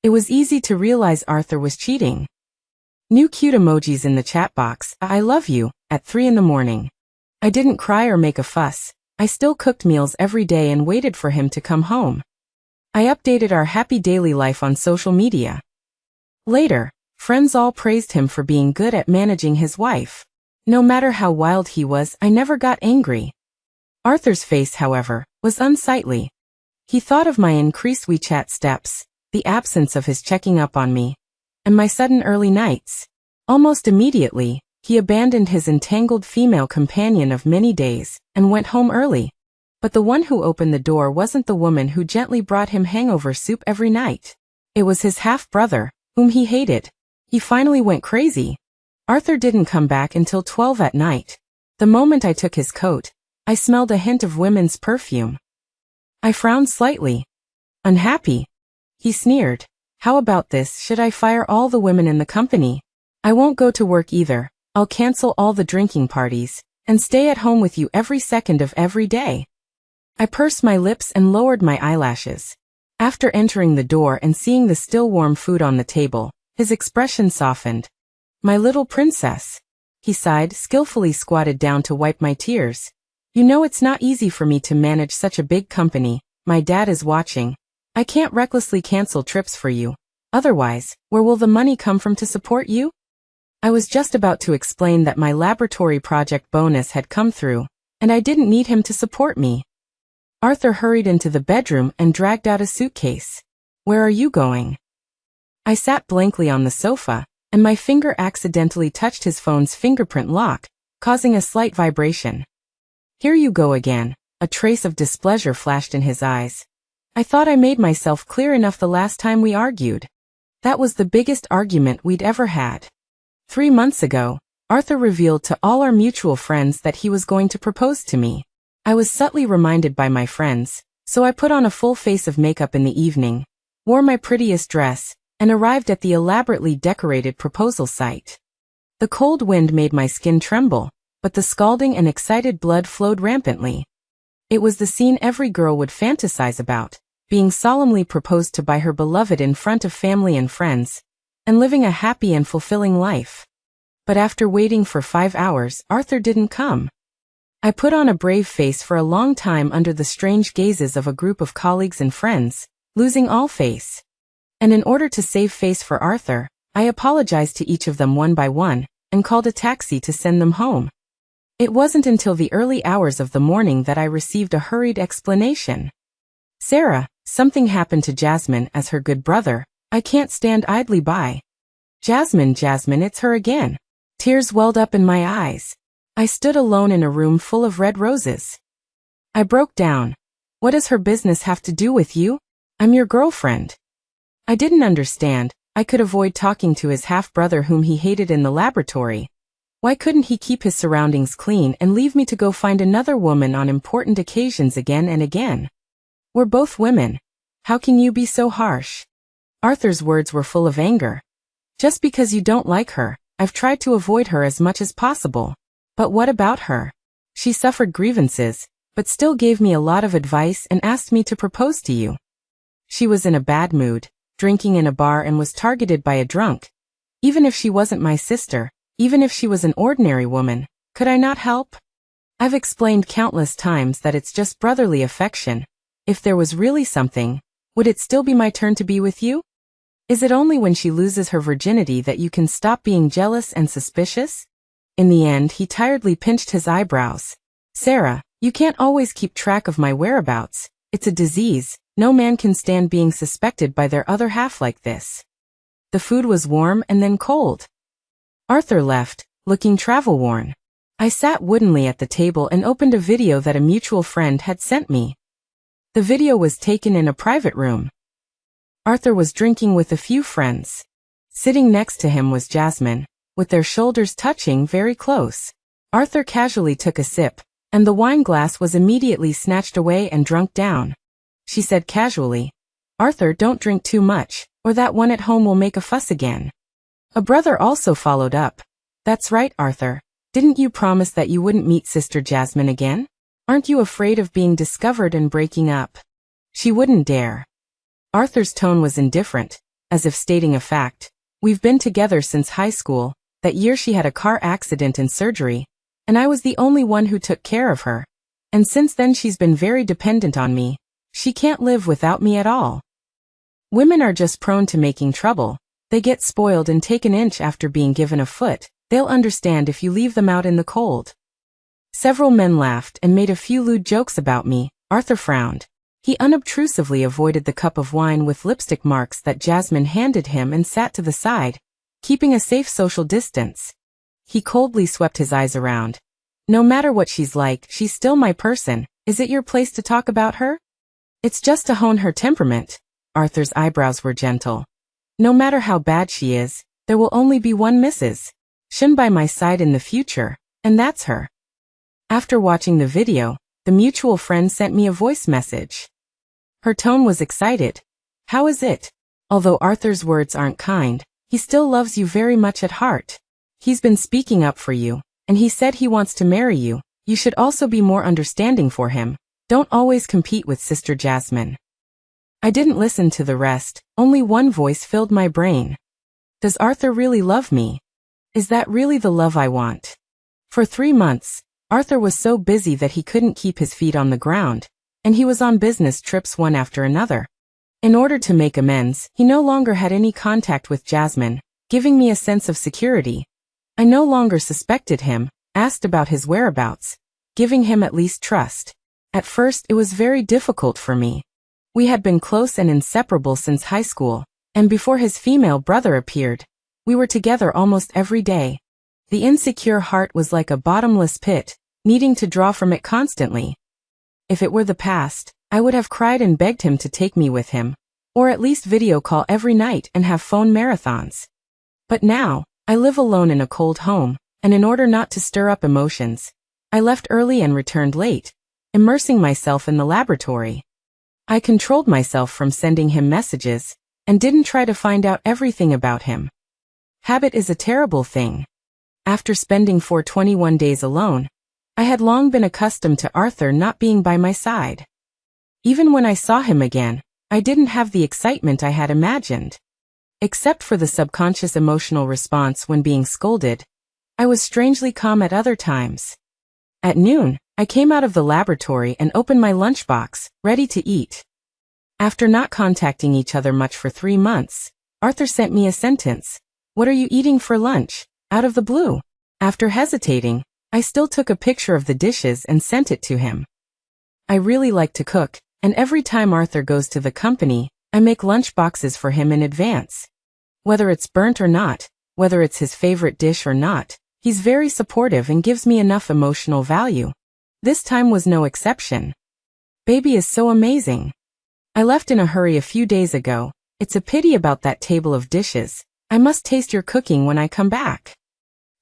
It was easy to realize Arthur was cheating. New cute emojis in the chat box, I love you, at 3 in the morning. I didn't cry or make a fuss. I still cooked meals every day and waited for him to come home. I updated our happy daily life on social media. Later, friends all praised him for being good at managing his wife. No matter how wild he was, I never got angry. Arthur's face, however, was unsightly. He thought of my increased WeChat steps, the absence of his checking up on me, and my sudden early nights. Almost immediately, he abandoned his entangled female companion of many days and went home early. But the one who opened the door wasn't the woman who gently brought him hangover soup every night. It was his half-brother, whom he hated. He finally went crazy. Arthur didn't come back until 12 at night. The moment I took his coat, I smelled a hint of women's perfume. I frowned slightly. Unhappy? He sneered. How about this? Should I fire all the women in the company? I won't go to work either. I'll cancel all the drinking parties and stay at home with you every second of every day. I pursed my lips and lowered my eyelashes. After entering the door and seeing the still warm food on the table, his expression softened. My little princess. He sighed, skillfully squatted down to wipe my tears. You know it's not easy for me to manage such a big company. My dad is watching. I can't recklessly cancel trips for you. Otherwise, where will the money come from to support you? I was just about to explain that my laboratory project bonus had come through, and I didn't need him to support me. Arthur hurried into the bedroom and dragged out a suitcase. Where are you going? I sat blankly on the sofa, and my finger accidentally touched his phone's fingerprint lock, causing a slight vibration. Here you go again. A trace of displeasure flashed in his eyes. I thought I made myself clear enough the last time we argued. That was the biggest argument we'd ever had. 3 months ago, Arthur revealed to all our mutual friends that he was going to propose to me. I was subtly reminded by my friends, so I put on a full face of makeup in the evening, wore my prettiest dress, and arrived at the elaborately decorated proposal site. The cold wind made my skin tremble, but the scalding and excited blood flowed rampantly. It was the scene every girl would fantasize about, being solemnly proposed to by her beloved in front of family and friends, and living a happy and fulfilling life. But after waiting for 5 hours, Arthur didn't come. I put on a brave face for a long time under the strange gazes of a group of colleagues and friends, losing all face. And in order to save face for Arthur, I apologized to each of them one by one, and called a taxi to send them home. It wasn't until the early hours of the morning that I received a hurried explanation. Sarah, something happened to Jasmine as her good brother. I can't stand idly by. Jasmine, it's her again. Tears welled up in my eyes. I stood alone in a room full of red roses. I broke down. What does her business have to do with you? I'm your girlfriend. I didn't understand. I could avoid talking to his half-brother whom he hated in the laboratory. Why couldn't he keep his surroundings clean and leave me to go find another woman on important occasions again and again? We're both women. How can you be so harsh? Arthur's words were full of anger. Just because you don't like her, I've tried to avoid her as much as possible. But what about her? She suffered grievances, but still gave me a lot of advice and asked me to propose to you. She was in a bad mood, drinking in a bar and was targeted by a drunk. Even if she wasn't my sister, even if she was an ordinary woman, could I not help? I've explained countless times that it's just brotherly affection. If there was really something, would it still be my turn to be with you? Is it only when she loses her virginity that you can stop being jealous and suspicious? In the end, he tiredly pinched his eyebrows. Sarah, you can't always keep track of my whereabouts. It's a disease. No man can stand being suspected by their other half like this. The food was warm and then cold. Arthur left, looking travel-worn. I sat woodenly at the table and opened a video that a mutual friend had sent me. The video was taken in a private room. Arthur was drinking with a few friends. Sitting next to him was Jasmine, with their shoulders touching very close. Arthur casually took a sip, and the wine glass was immediately snatched away and drunk down. She said casually, Arthur, don't drink too much, or that one at home will make a fuss again. A brother also followed up. That's right, Arthur. Didn't you promise that you wouldn't meet Sister Jasmine again? Aren't you afraid of being discovered and breaking up? She wouldn't dare. Arthur's tone was indifferent. as if stating a fact. We've been together since high school. That year she had a car accident and surgery, and I was the only one who took care of her. And since then she's been very dependent on me. She can't live without me at all. Women are just prone to making trouble. They get spoiled and take an inch after being given a foot. They'll understand if you leave them out in the cold. Several men laughed and made a few lewd jokes about me. Arthur frowned. He unobtrusively avoided the cup of wine with lipstick marks that Jasmine handed him and sat to the side, keeping a safe social distance. He coldly swept his eyes around. No matter what she's like, she's still my person. Is it your place to talk about her? It's just to hone her temperament. Arthur's eyebrows were gentle. No matter how bad she is, there will only be one Mrs. Shun by my side in the future, and that's her. After watching the video, the mutual friend sent me a voice message. Her tone was excited. How is it? Although Arthur's words aren't kind, he still loves you very much at heart. He's been speaking up for you, and he said he wants to marry you. You should also be more understanding for him. Don't always compete with Sister Jasmine. I didn't listen to the rest, only one voice filled my brain. Does Arthur really love me? Is that really the love I want? For 3 months, Arthur was so busy that he couldn't keep his feet on the ground, and he was on business trips one after another. In order to make amends, he no longer had any contact with Jasmine, giving me a sense of security. I no longer suspected him, asked about his whereabouts, giving him at least trust. At first it was very difficult for me. We had been close and inseparable since high school, and before his female brother appeared, we were together almost every day. The insecure heart was like a bottomless pit, needing to draw from it constantly. If it were the past, I would have cried and begged him to take me with him, or at least video call every night and have phone marathons. But now, I live alone in a cold home, and in order not to stir up emotions, I left early and returned late, immersing myself in the laboratory. I controlled myself from sending him messages, and didn't try to find out everything about him. Habit is a terrible thing. After spending 421 days alone, I had long been accustomed to Arthur not being by my side. Even when I saw him again, I didn't have the excitement I had imagined. Except for the subconscious emotional response when being scolded, I was strangely calm at other times. At noon, I came out of the laboratory and opened my lunchbox, ready to eat. After not contacting each other much for 3 months, Arthur sent me a sentence. What are you eating for lunch? Out of the blue. After hesitating, I still took a picture of the dishes and sent it to him. I really like to cook, and every time Arthur goes to the company, I make lunch boxes for him in advance. Whether it's burnt or not, whether it's his favorite dish or not, he's very supportive and gives me enough emotional value. This time was no exception. Baby is so amazing. I left in a hurry a few days ago. It's a pity about that table of dishes. I must taste your cooking when I come back.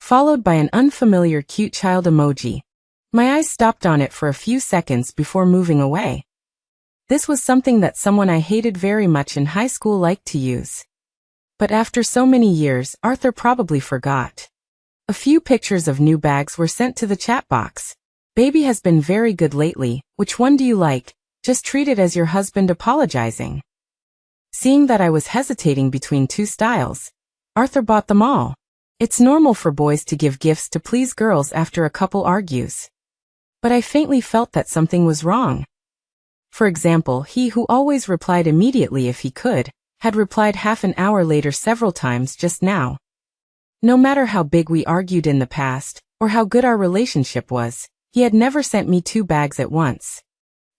Followed by an unfamiliar cute child emoji. My eyes stopped on it for a few seconds before moving away. This was something that someone I hated very much in high school liked to use. But after so many years, Arthur probably forgot. A few pictures of new bags were sent to the chat box. Baby has been very good lately. Which one do you like? Just treat it as your husband apologizing. Seeing that I was hesitating between 2 styles, Arthur bought them all. It's normal for boys to give gifts to please girls after a couple argues. But I faintly felt that something was wrong. For example, he who always replied immediately if he could, had replied half an hour later several times just now. No matter how big we argued in the past, or how good our relationship was, he had never sent me 2 bags at once.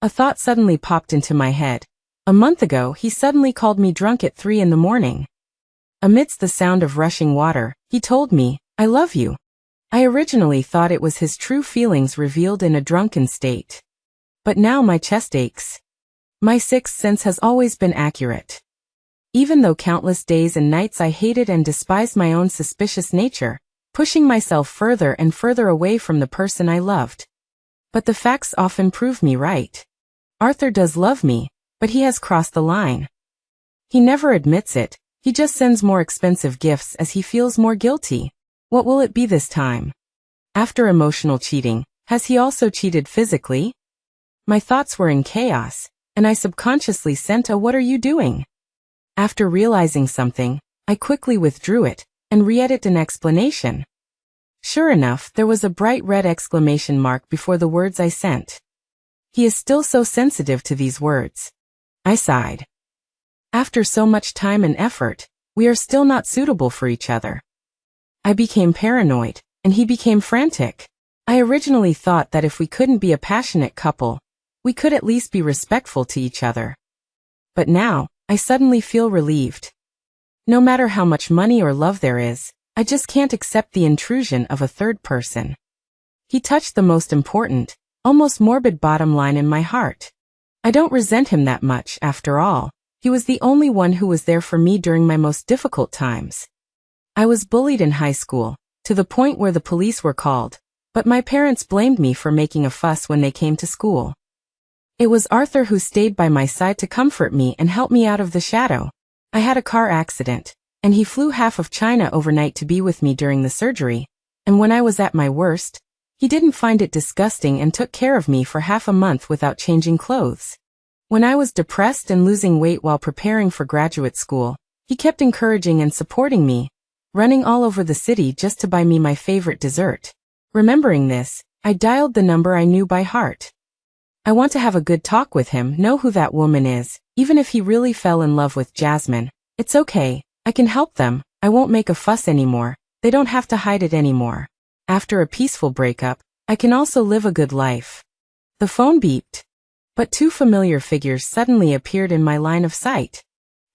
A thought suddenly popped into my head. A month ago, he suddenly called me drunk at 3 in the morning. Amidst the sound of rushing water, he told me, I love you. I originally thought it was his true feelings revealed in a drunken state. But now my chest aches. My 6th sense has always been accurate. Even though countless days and nights I hated and despised my own suspicious nature, pushing myself further and further away from the person I loved. But the facts often prove me right. Arthur does love me, but he has crossed the line. He never admits it, he just sends more expensive gifts as he feels more guilty. What will it be this time? After emotional cheating, has he also cheated physically? My thoughts were in chaos, and I subconsciously sent a "What are you doing?" After realizing something, I quickly withdrew it and re-edited an explanation. Sure enough, there was a bright red exclamation mark before the words I sent. He is still so sensitive to these words. I sighed. After so much time and effort, we are still not suitable for each other. I became paranoid, and he became frantic. I originally thought that if we couldn't be a passionate couple, we could at least be respectful to each other. But now, I suddenly feel relieved. No matter how much money or love there is, I just can't accept the intrusion of a third person. He touched the most important, almost morbid bottom line in my heart. I don't resent him that much, after all. He was the only one who was there for me during my most difficult times. I was bullied in high school, to the point where the police were called, but my parents blamed me for making a fuss when they came to school. It was Arthur who stayed by my side to comfort me and help me out of the shadow. I had a car accident, and he flew half of China overnight to be with me during the surgery, and when I was at my worst, he didn't find it disgusting and took care of me for half a month without changing clothes. When I was depressed and losing weight while preparing for graduate school, he kept encouraging and supporting me, running all over the city just to buy me my favorite dessert. Remembering this, I dialed the number I knew by heart. I want to have a good talk with him, know who that woman is, even if he really fell in love with Jasmine. It's okay, I can help them, I won't make a fuss anymore, they don't have to hide it anymore. After a peaceful breakup, I can also live a good life. The phone beeped. But two familiar figures suddenly appeared in my line of sight.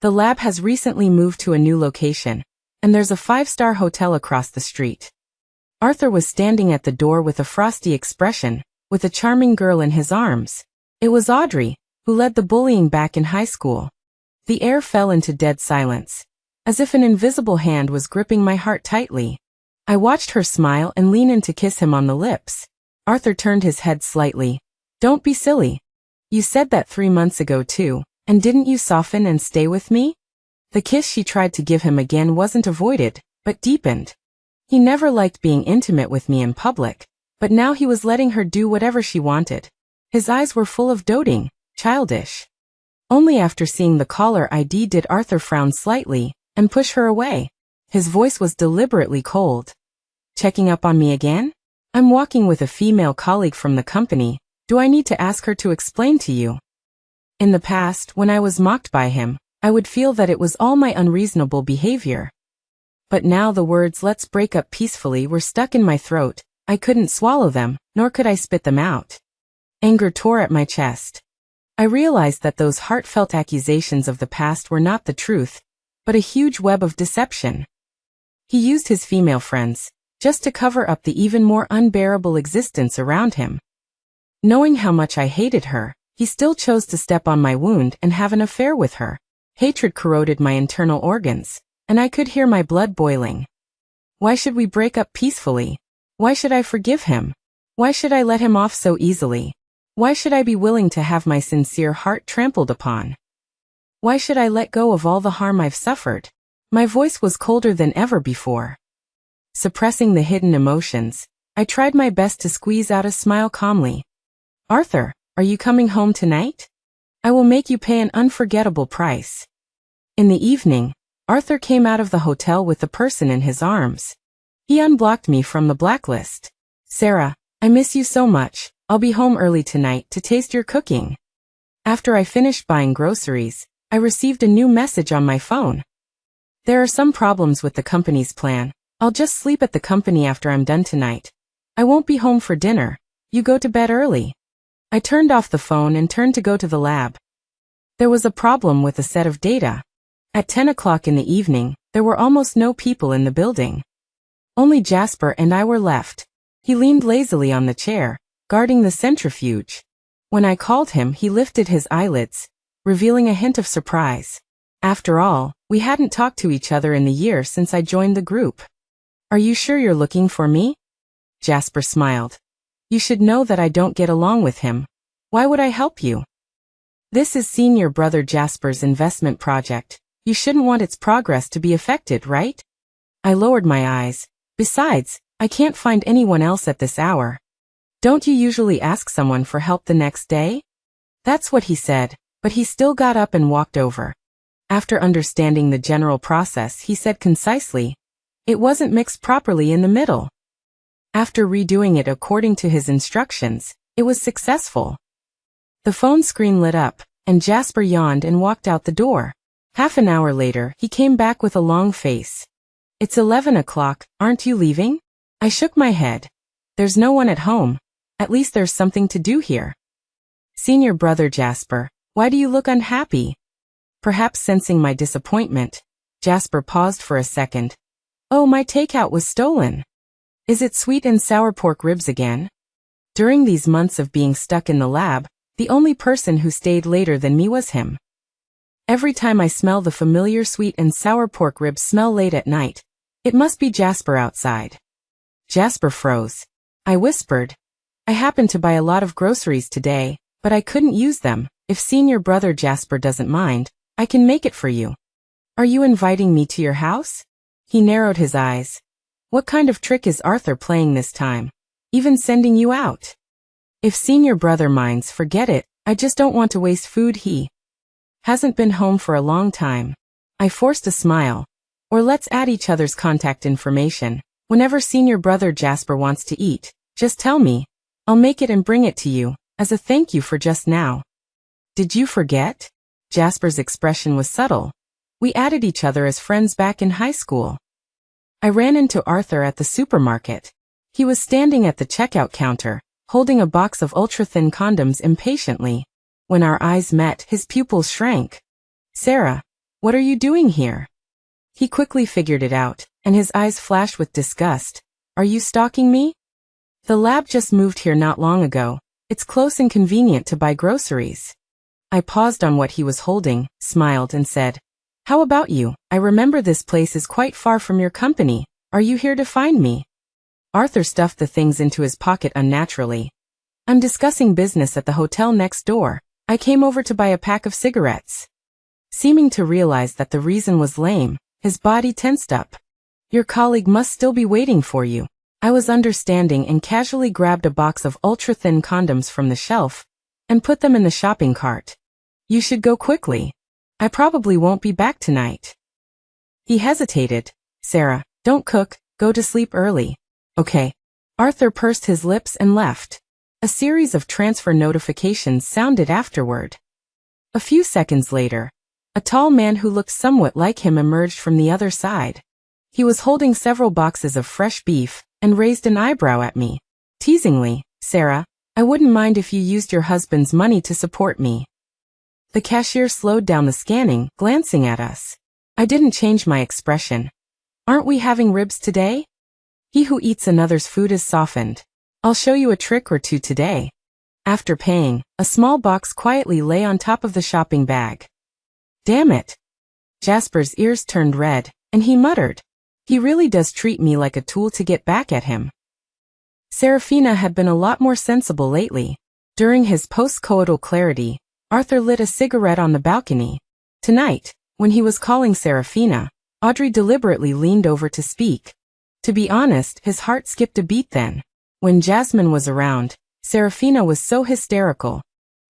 The lab has recently moved to a new location, and there's a 5-star hotel across the street. Arthur was standing at the door with a frosty expression, with a charming girl in his arms. It was Audrey, who led the bullying back in high school. The air fell into dead silence, as if an invisible hand was gripping my heart tightly. I watched her smile and lean in to kiss him on the lips. Arthur turned his head slightly. Don't be silly. You said that 3 months ago too, and didn't you soften and stay with me? The kiss she tried to give him again wasn't avoided, but deepened. He never liked being intimate with me in public, but now he was letting her do whatever she wanted. His eyes were full of doting, childish. Only after seeing the caller ID did Arthur frown slightly and push her away. His voice was deliberately cold. Checking up on me again? I'm walking with a female colleague from the company. Do I need to ask her to explain to you? In the past, when I was mocked by him, I would feel that it was all my unreasonable behavior. But now the words "let's break up peacefully" were stuck in my throat. I couldn't swallow them, nor could I spit them out. Anger tore at my chest. I realized that those heartfelt accusations of the past were not the truth, but a huge web of deception. He used his female friends, just to cover up the even more unbearable existence around him. Knowing how much I hated her, he still chose to step on my wound and have an affair with her. Hatred corroded my internal organs, and I could hear my blood boiling. Why should we break up peacefully? Why should I forgive him? Why should I let him off so easily? Why should I be willing to have my sincere heart trampled upon? Why should I let go of all the harm I've suffered? My voice was colder than ever before. Suppressing the hidden emotions, I tried my best to squeeze out a smile calmly. Arthur, are you coming home tonight? I will make you pay an unforgettable price. In the evening, Arthur came out of the hotel with the person in his arms. He unblocked me from the blacklist. Sarah, I miss you so much. I'll be home early tonight to taste your cooking. After I finished buying groceries, I received a new message on my phone. There are some problems with the company's plan. I'll just sleep at the company after I'm done tonight. I won't be home for dinner. You go to bed early. I turned off the phone and turned to go to the lab. There was a problem with a set of data. At 10 o'clock in the evening, there were almost no people in the building. Only Jasper and I were left. He leaned lazily on the chair, guarding the centrifuge. When I called him, he lifted his eyelids, revealing a hint of surprise. After all, we hadn't talked to each other in the year since I joined the group. Are you sure you're looking for me? Jasper smiled. You should know that I don't get along with him. Why would I help you? This is senior brother Jasper's investment project. You shouldn't want its progress to be affected, right? I lowered my eyes. Besides, I can't find anyone else at this hour. Don't you usually ask someone for help the next day? That's what he said, but he still got up and walked over. After understanding the general process, he said concisely, "It wasn't mixed properly in the middle." After redoing it according to his instructions, it was successful. The phone screen lit up, and Jasper yawned and walked out the door. Half an hour later, he came back with a long face. "It's 11 o'clock, aren't you leaving?" I shook my head. "There's no one at home. At least there's something to do here." "Senior brother Jasper, why do you look unhappy?" Perhaps sensing my disappointment, Jasper paused for a second. "Oh, my takeout was stolen." "Is it sweet and sour pork ribs again?" During these months of being stuck in the lab, the only person who stayed later than me was him. Every time I smell the familiar sweet and sour pork ribs smell late at night, it must be Jasper outside. Jasper froze. I whispered, "I happened to buy a lot of groceries today, but I couldn't use them. If senior brother Jasper doesn't mind, I can make it for you." "Are you inviting me to your house?" He narrowed his eyes. "What kind of trick is Arthur playing this time? Even sending you out?" "If senior brother minds, forget it. I just don't want to waste food. He hasn't been home for a long time." I forced a smile. "Or let's add each other's contact information. Whenever senior brother Jasper wants to eat, just tell me. I'll make it and bring it to you, as a thank you for just now." "Did you forget?" Jasper's expression was subtle. "We added each other as friends back in high school." I ran into Arthur at the supermarket. He was standing at the checkout counter, holding a box of ultra-thin condoms impatiently. When our eyes met, his pupils shrank. "Sarah, what are you doing here?" He quickly figured it out, and his eyes flashed with disgust. "Are you stalking me?" "The lab just moved here not long ago. It's close and convenient to buy groceries." I paused on what he was holding, smiled, and said, "How about you? I remember this place is quite far from your company. Are you here to find me?" Arthur stuffed the things into his pocket unnaturally. "I'm discussing business at the hotel next door. I came over to buy a pack of cigarettes." Seeming to realize that the reason was lame, his body tensed up. "Your colleague must still be waiting for you." I was understanding and casually grabbed a box of ultra-thin condoms from the shelf and put them in the shopping cart. "You should go quickly. I probably won't be back tonight." He hesitated. "Sarah, don't cook, go to sleep early." "Okay." Arthur pursed his lips and left. A series of transfer notifications sounded afterward. A few seconds later, a tall man who looked somewhat like him emerged from the other side. He was holding several boxes of fresh beef and raised an eyebrow at me. Teasingly, "Sarah, I wouldn't mind if you used your husband's money to support me." The cashier slowed down the scanning, glancing at us. I didn't change my expression. "Aren't we having ribs today?" "He who eats another's food is softened. I'll show you a trick or two today." After paying, a small box quietly lay on top of the shopping bag. "Damn it." Jasper's ears turned red, and he muttered, "He really does treat me like a tool to get back at him." Serafina had been a lot more sensible lately. During his post-coital clarity, Arthur lit a cigarette on the balcony. Tonight, when he was calling Serafina, Audrey deliberately leaned over to speak. To be honest, his heart skipped a beat then. When Jasmine was around, Serafina was so hysterical.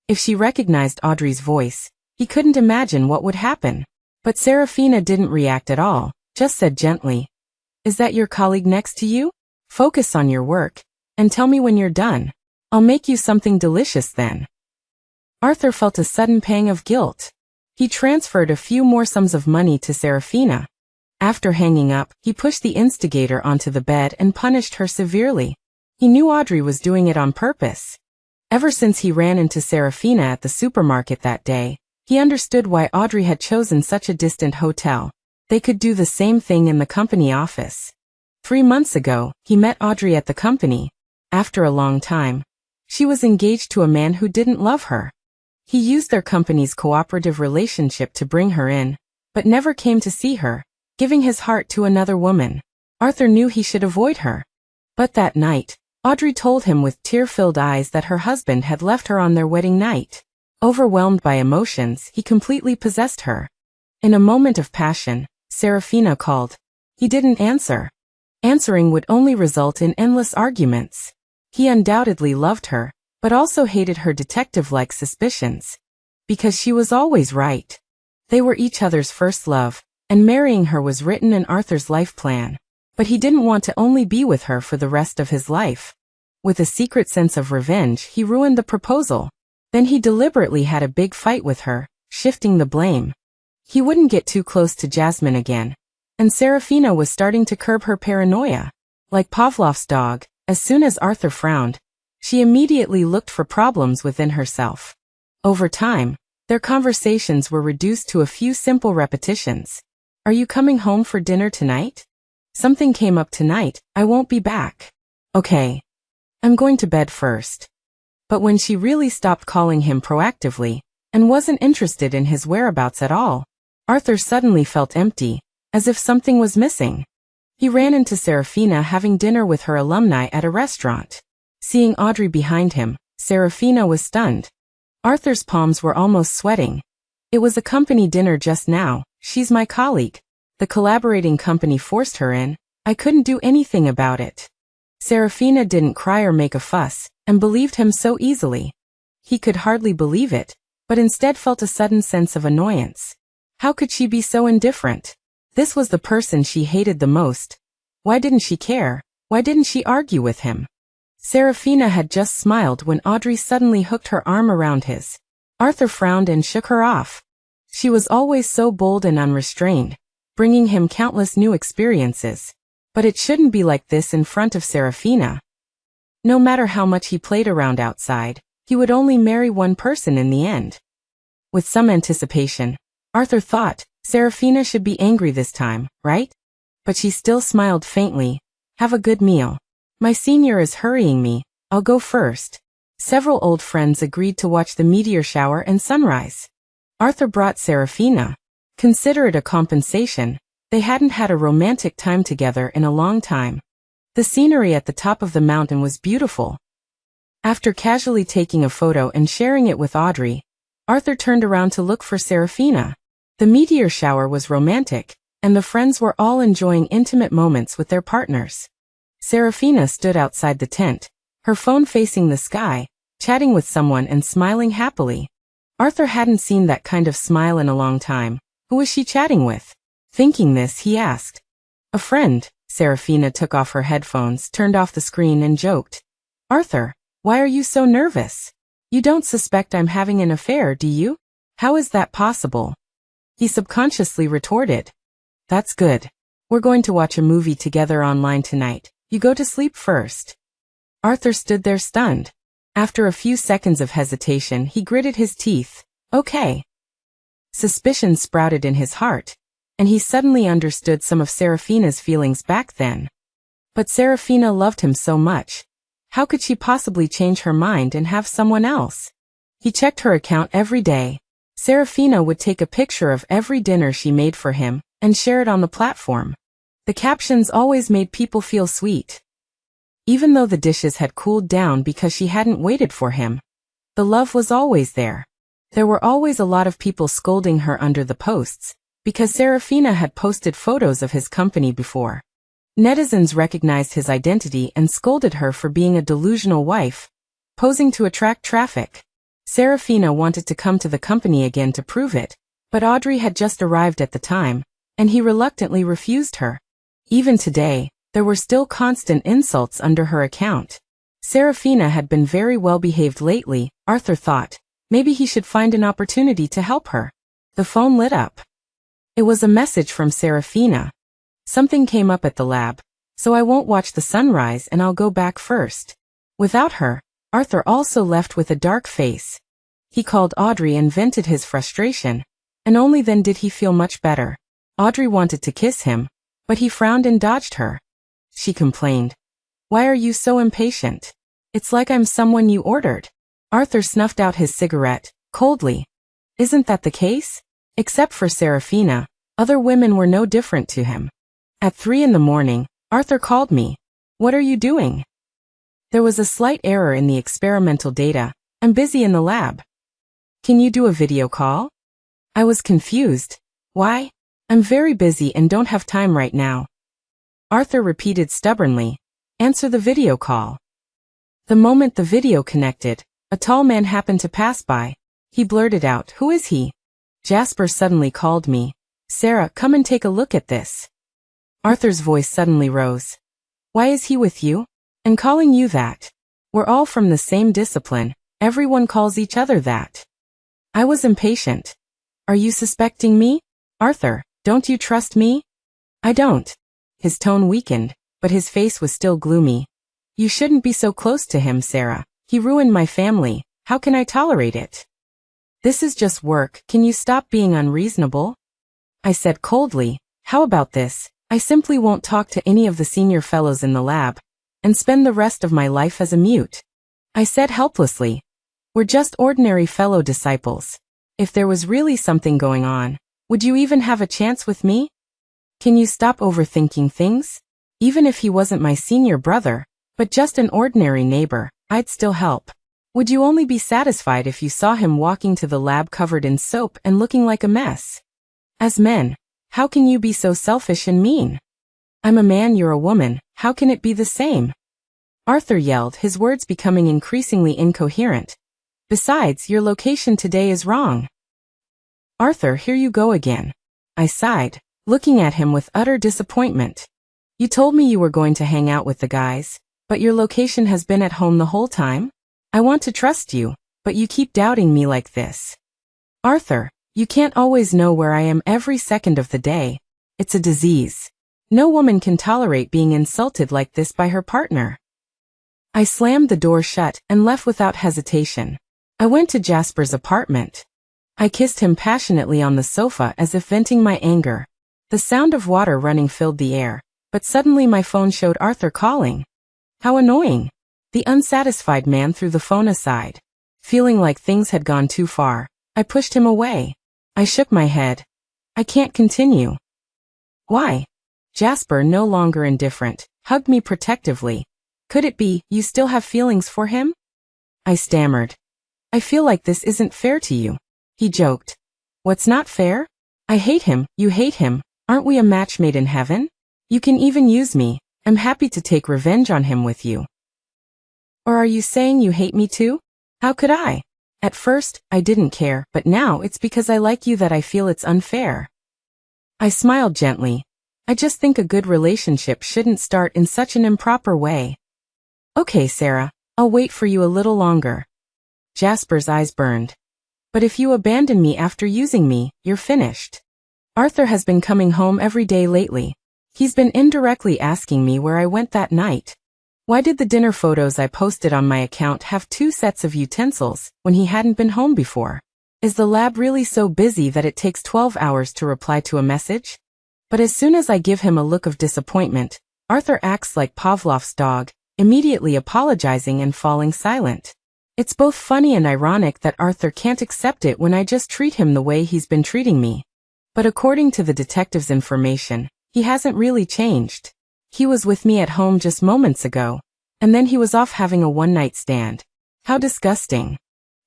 If she recognized Audrey's voice, he couldn't imagine what would happen. But Serafina didn't react at all, just said gently, "Is that your colleague next to you? Focus on your work, and tell me when you're done. I'll make you something delicious then." Arthur felt a sudden pang of guilt. He transferred a few more sums of money to Serafina. After hanging up, he pushed the instigator onto the bed and punished her severely. He knew Audrey was doing it on purpose. Ever since he ran into Serafina at the supermarket that day, he understood why Audrey had chosen such a distant hotel. They could do the same thing in the company office. 3 months ago, he met Audrey at the company. After a long time, she was engaged to a man who didn't love her. He used their company's cooperative relationship to bring her in, but never came to see her, giving his heart to another woman. Arthur knew he should avoid her. But that night, Audrey told him with tear-filled eyes that her husband had left her on their wedding night. Overwhelmed by emotions, he completely possessed her. In a moment of passion, Serafina called. He didn't answer. Answering would only result in endless arguments. He undoubtedly loved her, but also hated her detective-like suspicions. Because she was always right. They were each other's first love, and marrying her was written in Arthur's life plan. But he didn't want to only be with her for the rest of his life. With a secret sense of revenge, he ruined the proposal. Then he deliberately had a big fight with her, shifting the blame. He wouldn't get too close to Jasmine again. And Serafina was starting to curb her paranoia. Like Pavlov's dog, as soon as Arthur frowned, she immediately looked for problems within herself. Over time, their conversations were reduced to a few simple repetitions. Are you coming home for dinner tonight? Something came up tonight, I won't be back. Okay. I'm going to bed first. But when she really stopped calling him proactively, and wasn't interested in his whereabouts at all, Arthur suddenly felt empty, as if something was missing. He ran into Serafina having dinner with her alumni at a restaurant. Seeing Audrey behind him, Serafina was stunned. Arthur's palms were almost sweating. It was a company dinner just now, she's my colleague. The collaborating company forced her in, I couldn't do anything about it. Serafina didn't cry or make a fuss, and believed him so easily. He could hardly believe it, but instead felt a sudden sense of annoyance. How could she be so indifferent? This was the person she hated the most. Why didn't she care? Why didn't she argue with him? Serafina had just smiled when Audrey suddenly hooked her arm around his. Arthur frowned and shook her off. She was always so bold and unrestrained, bringing him countless new experiences. But it shouldn't be like this in front of Serafina. No matter how much he played around outside, he would only marry one person in the end. With some anticipation, Arthur thought, Serafina should be angry this time, right? But she still smiled faintly. Have a good meal. My senior is hurrying me, I'll go first. Several old friends agreed to watch the meteor shower and sunrise. Arthur brought Serafina. Consider it a compensation. They hadn't had a romantic time together in a long time. The scenery at the top of the mountain was beautiful. After casually taking a photo and sharing it with Audrey, Arthur turned around to look for Serafina. The meteor shower was romantic, and the friends were all enjoying intimate moments with their partners. Serafina stood outside the tent, her phone facing the sky, chatting with someone and smiling happily. Arthur hadn't seen that kind of smile in a long time. Who was she chatting with? Thinking this, he asked. A friend. Serafina took off her headphones, turned off the screen and joked. Arthur, why are you so nervous? You don't suspect I'm having an affair, do you? How is that possible? He subconsciously retorted. That's good. We're going to watch a movie together online tonight. You go to sleep first. Arthur stood there stunned. After a few seconds of hesitation, he gritted his teeth. Okay. Suspicion sprouted in his heart, and he suddenly understood some of Serafina's feelings back then. But Serafina loved him so much. How could she possibly change her mind and have someone else? He checked her account every day. Serafina would take a picture of every dinner she made for him and share it on the platform. The captions always made people feel sweet. Even though the dishes had cooled down because she hadn't waited for him, the love was always there. There were always a lot of people scolding her under the posts, because Serafina had posted photos of his company before. Netizens recognized his identity and scolded her for being a delusional wife, posing to attract traffic. Serafina wanted to come to the company again to prove it, but Audrey had just arrived at the time, and he reluctantly refused her. Even today, there were still constant insults under her account. Serafina had been very well behaved lately, Arthur thought. Maybe he should find an opportunity to help her. The phone lit up. It was a message from Serafina. Something came up at the lab, so I won't watch the sunrise and I'll go back first. Without her, Arthur also left with a dark face. He called Audrey and vented his frustration, and only then did he feel much better. Audrey wanted to kiss him, but he frowned and dodged her. She complained. Why are you so impatient? It's like I'm someone you ordered. Arthur snuffed out his cigarette, coldly. Isn't that the case? Except for Serafina, other women were no different to him. At 3 a.m, Arthur called me. What are you doing? There was a slight error in the experimental data. I'm busy in the lab. Can you do a video call? I was confused. Why? I'm very busy and don't have time right now. Arthur repeated stubbornly. Answer the video call. The moment the video connected, a tall man happened to pass by. He blurted out, Who is he? Jasper suddenly called me. Sarah, come and take a look at this. Arthur's voice suddenly rose. Why is he with you? And calling you that? We're all from the same discipline. Everyone calls each other that. I was impatient. Are you suspecting me? Arthur, don't you trust me? I don't. His tone weakened, but his face was still gloomy. You shouldn't be so close to him, Sarah. He ruined my family. How can I tolerate it? This is just work. Can you stop being unreasonable? I said coldly. How about this? I simply won't talk to any of the senior fellows in the lab, and spend the rest of my life as a mute. I said helplessly. We're just ordinary fellow disciples. If there was really something going on, would you even have a chance with me? Can you stop overthinking things? Even if he wasn't my senior brother, but just an ordinary neighbor, I'd still help. Would you only be satisfied if you saw him walking to the lab covered in soap and looking like a mess? As men, how can you be so selfish and mean? I'm a man, you're a woman, how can it be the same? Arthur yelled, his words becoming increasingly incoherent. Besides, your location today is wrong. Arthur, here you go again. I sighed, looking at him with utter disappointment. You told me you were going to hang out with the guys, but your location has been at home the whole time? I want to trust you, but you keep doubting me like this. Arthur, you can't always know where I am every second of the day. It's a disease. No woman can tolerate being insulted like this by her partner. I slammed the door shut and left without hesitation. I went to Jasper's apartment. I kissed him passionately on the sofa as if venting my anger. The sound of water running filled the air, but suddenly my phone showed Arthur calling. How annoying. The unsatisfied man threw the phone aside. Feeling like things had gone too far, I pushed him away. I shook my head. I can't continue. Why? Jasper, no longer indifferent, hugged me protectively. Could it be, you still have feelings for him? I stammered. I feel like this isn't fair to you. He joked. What's not fair? I hate him, you hate him. Aren't we a match made in heaven? You can even use me. I'm happy to take revenge on him with you. Or are you saying you hate me too? How could I? At first, I didn't care, but now it's because I like you that I feel it's unfair. I smiled gently. I just think a good relationship shouldn't start in such an improper way. Okay, Sarah, I'll wait for you a little longer. Jasper's eyes burned. But if you abandon me after using me, you're finished. Arthur has been coming home every day lately. He's been indirectly asking me where I went that night. Why did the dinner photos I posted on my account have 2 sets of utensils when he hadn't been home before? Is the lab really so busy that it takes 12 hours to reply to a message? But as soon as I give him a look of disappointment, Arthur acts like Pavlov's dog, immediately apologizing and falling silent. It's both funny and ironic that Arthur can't accept it when I just treat him the way he's been treating me. But according to the detective's information, he hasn't really changed. He was with me at home just moments ago, and then he was off having a one-night stand. How disgusting.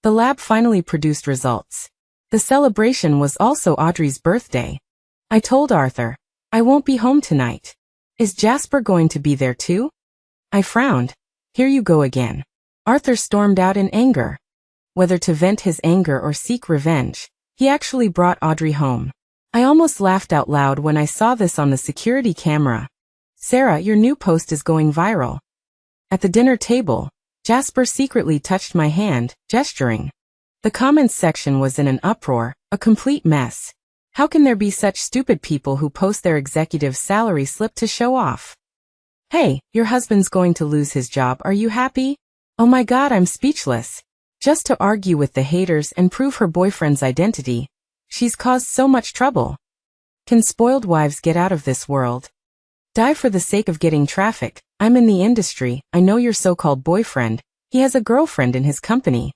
The lab finally produced results. The celebration was also Audrey's birthday. I told Arthur, I won't be home tonight. Is Jasper going to be there too? I frowned. Here you go again. Arthur stormed out in anger. Whether to vent his anger or seek revenge, he actually brought Audrey home. I almost laughed out loud when I saw this on the security camera. Sarah, your new post is going viral. At the dinner table, Jasper secretly touched my hand, gesturing. The comments section was in an uproar, a complete mess. How can there be such stupid people who post their executive's salary slip to show off? Hey, your husband's going to lose his job, are you happy? Oh my God, I'm speechless. Just to argue with the haters and prove her boyfriend's identity. She's caused so much trouble. Can spoiled wives get out of this world? Die for the sake of getting traffic. I'm in the industry, I know your so-called boyfriend. He has a girlfriend in his company.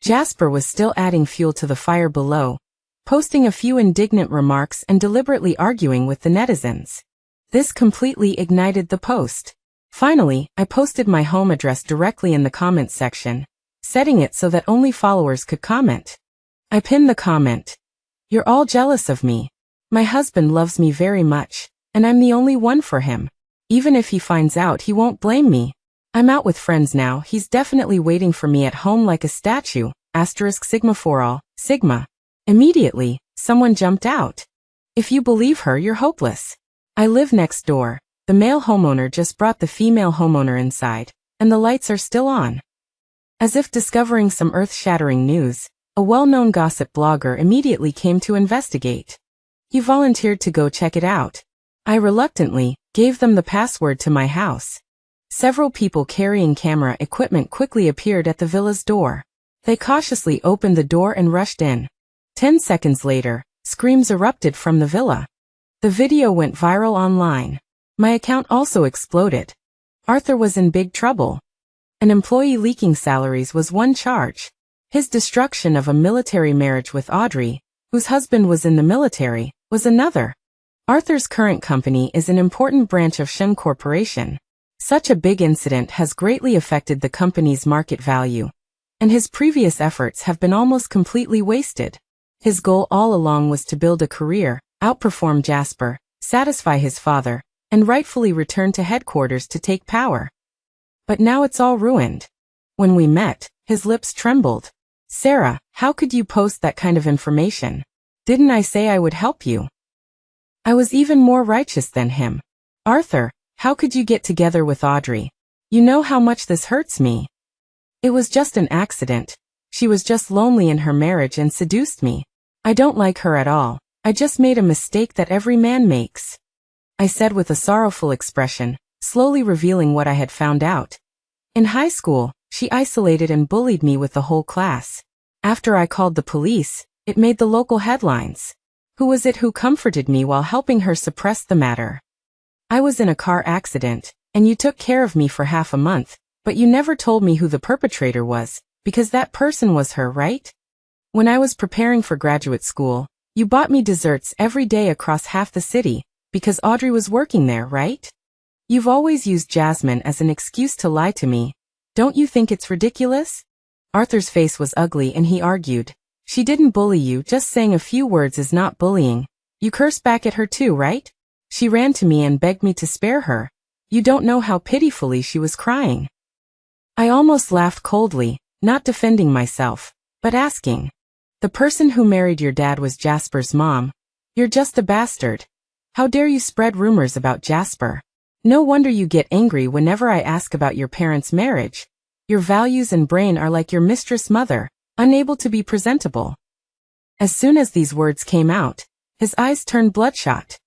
Jasper was still adding fuel to the fire below, posting a few indignant remarks and deliberately arguing with the netizens. This completely ignited the post. Finally, I posted my home address directly in the comments section, setting it so that only followers could comment. I pinned the comment. You're all jealous of me. My husband loves me very much, and I'm the only one for him. Even if he finds out, he won't blame me. I'm out with friends now, he's definitely waiting for me at home like a statue, *Sigma for all, Sigma. Immediately, someone jumped out. If you believe her, you're hopeless. I live next door. The male homeowner just brought the female homeowner inside, and the lights are still on. As if discovering some earth-shattering news, a well-known gossip blogger immediately came to investigate. He volunteered to go check it out. I reluctantly gave them the password to my house. Several people carrying camera equipment quickly appeared at the villa's door. They cautiously opened the door and rushed in. 10 seconds later, screams erupted from the villa. The video went viral online. My account also exploded. Arthur was in big trouble. An employee leaking salaries was one charge. His destruction of a military marriage with Audrey, whose husband was in the military, was another. Arthur's current company is an important branch of Shen Corporation. Such a big incident has greatly affected the company's market value, and his previous efforts have been almost completely wasted. His goal all along was to build a career, outperform Jasper, satisfy his father, and rightfully return to headquarters to take power. But now it's all ruined. When we met, his lips trembled. Sarah, how could you post that kind of information? Didn't I say I would help you? I was even more righteous than him. Arthur, how could you get together with Audrey? You know how much this hurts me. It was just an accident. She was just lonely in her marriage and seduced me. I don't like her at all. I just made a mistake that every man makes. I said with a sorrowful expression, slowly revealing what I had found out. In high school, she isolated and bullied me with the whole class. After I called the police, it made the local headlines. Who was it who comforted me while helping her suppress the matter? I was in a car accident, and you took care of me for half a month, but you never told me who the perpetrator was, because that person was her, right? When I was preparing for graduate school, you bought me desserts every day across half the city, because Audrey was working there, right? You've always used Jasmine as an excuse to lie to me. Don't you think it's ridiculous? Arthur's face was ugly and he argued. She didn't bully you, just saying a few words is not bullying. You cursed back at her too, right? She ran to me and begged me to spare her. You don't know how pitifully she was crying. I almost laughed coldly, not defending myself, but asking. The person who married your dad was Jasper's mom. You're just a bastard. How dare you spread rumors about Jasper? No wonder you get angry whenever I ask about your parents' marriage. Your values and brain are like your mistress mother, unable to be presentable. As soon as these words came out, his eyes turned bloodshot.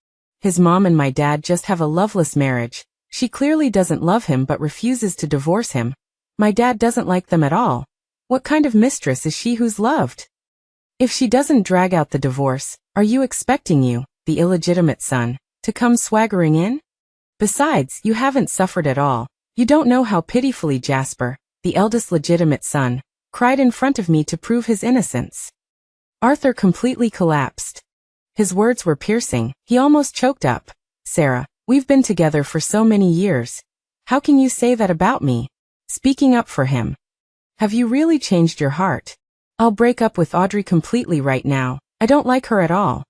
His mom and my dad just have a loveless marriage. She clearly doesn't love him but refuses to divorce him. My dad doesn't like them at all. What kind of mistress is she who's loved? If she doesn't drag out the divorce, are you expecting you, the illegitimate son, to come swaggering in? Besides, you haven't suffered at all. You don't know how pitifully Jasper, the eldest legitimate son, cried in front of me to prove his innocence. Arthur completely collapsed. His words were piercing. He almost choked up. Sarah, we've been together for so many years. How can you say that about me? Speaking up for him. Have you really changed your heart? I'll break up with Audrey completely right now. I don't like her at all.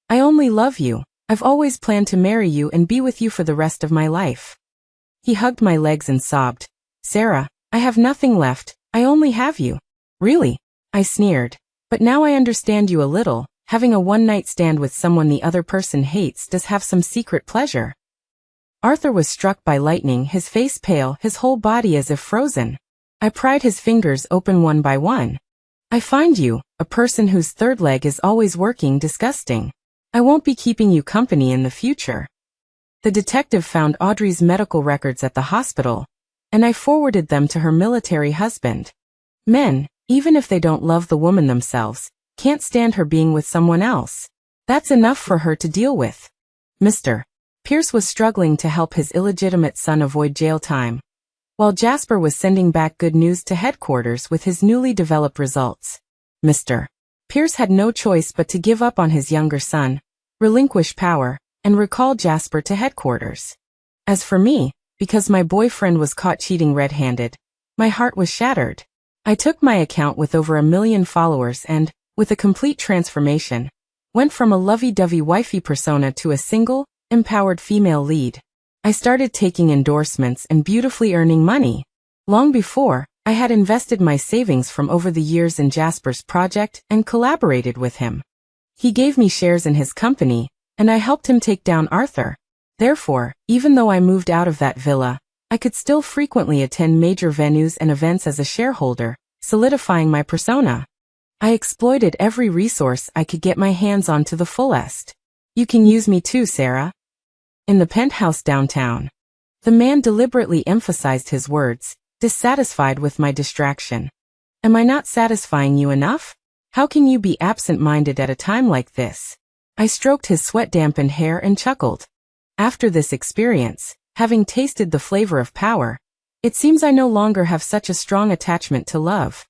I only love you. I've always planned to marry you and be with you for the rest of my life. He hugged my legs and sobbed. Sarah, I have nothing left. I only have you. Really? I sneered. But now I understand you a little. Having a one-night stand with someone the other person hates does have some secret pleasure. Arthur was struck by lightning, his face pale, his whole body as if frozen. I pried his fingers open one by one. I find you, a person whose third leg is always working, disgusting. I won't be keeping you company in the future. The detective found Audrey's medical records at the hospital, and I forwarded them to her military husband. Men, even if they don't love the woman themselves, can't stand her being with someone else. That's enough for her to deal with. Mr. Pierce was struggling to help his illegitimate son avoid jail time, while Jasper was sending back good news to headquarters with his newly developed results. Mr. Pierce had no choice but to give up on his younger son, relinquish power, and recall Jasper to headquarters. As for me, because my boyfriend was caught cheating red-handed, my heart was shattered. I took my account with over 1 million followers and, with a complete transformation, went from a lovey-dovey wifey persona to a single, empowered female lead. I started taking endorsements and beautifully earning money. Long before, I had invested my savings from over the years in Jasper's project and collaborated with him. He gave me shares in his company, and I helped him take down Arthur. Therefore, even though I moved out of that villa, I could still frequently attend major venues and events as a shareholder, solidifying my persona. I exploited every resource I could get my hands on to the fullest. You can use me too, Sarah. In the penthouse downtown. The man deliberately emphasized his words, dissatisfied with my distraction. Am I not satisfying you enough? How can you be absent-minded at a time like this? I stroked his sweat-dampened hair and chuckled. After this experience, having tasted the flavor of power, it seems I no longer have such a strong attachment to love.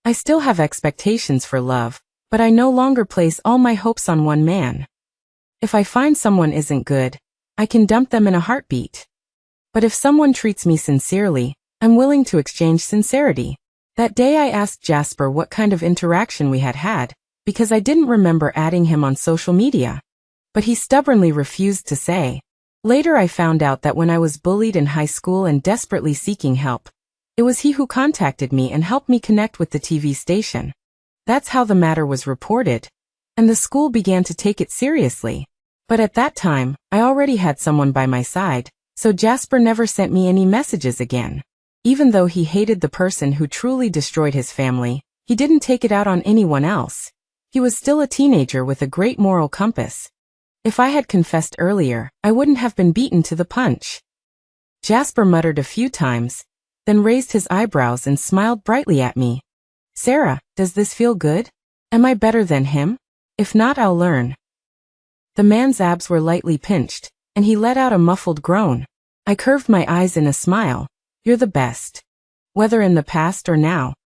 I still have expectations for love, but I no longer place all my hopes on one man. If I find someone isn't good, I can dump them in a heartbeat. But if someone treats me sincerely, I'm willing to exchange sincerity. That day I asked Jasper what kind of interaction we had had, because I didn't remember adding him on social media. But he stubbornly refused to say. Later I found out that when I was bullied in high school and desperately seeking help, it was he who contacted me and helped me connect with the TV station. That's how the matter was reported, and the school began to take it seriously. But at that time, I already had someone by my side, so Jasper never sent me any messages again. Even though he hated the person who truly destroyed his family, he didn't take it out on anyone else. He was still a teenager with a great moral compass. If I had confessed earlier, I wouldn't have been beaten to the punch. Jasper muttered a few times, then raised his eyebrows and smiled brightly at me. Sarah, does this feel good? Am I better than him? If not, I'll learn. The man's abs were lightly pinched, and he let out a muffled groan. I curved my eyes in a smile. You're the best. Whether in the past or now.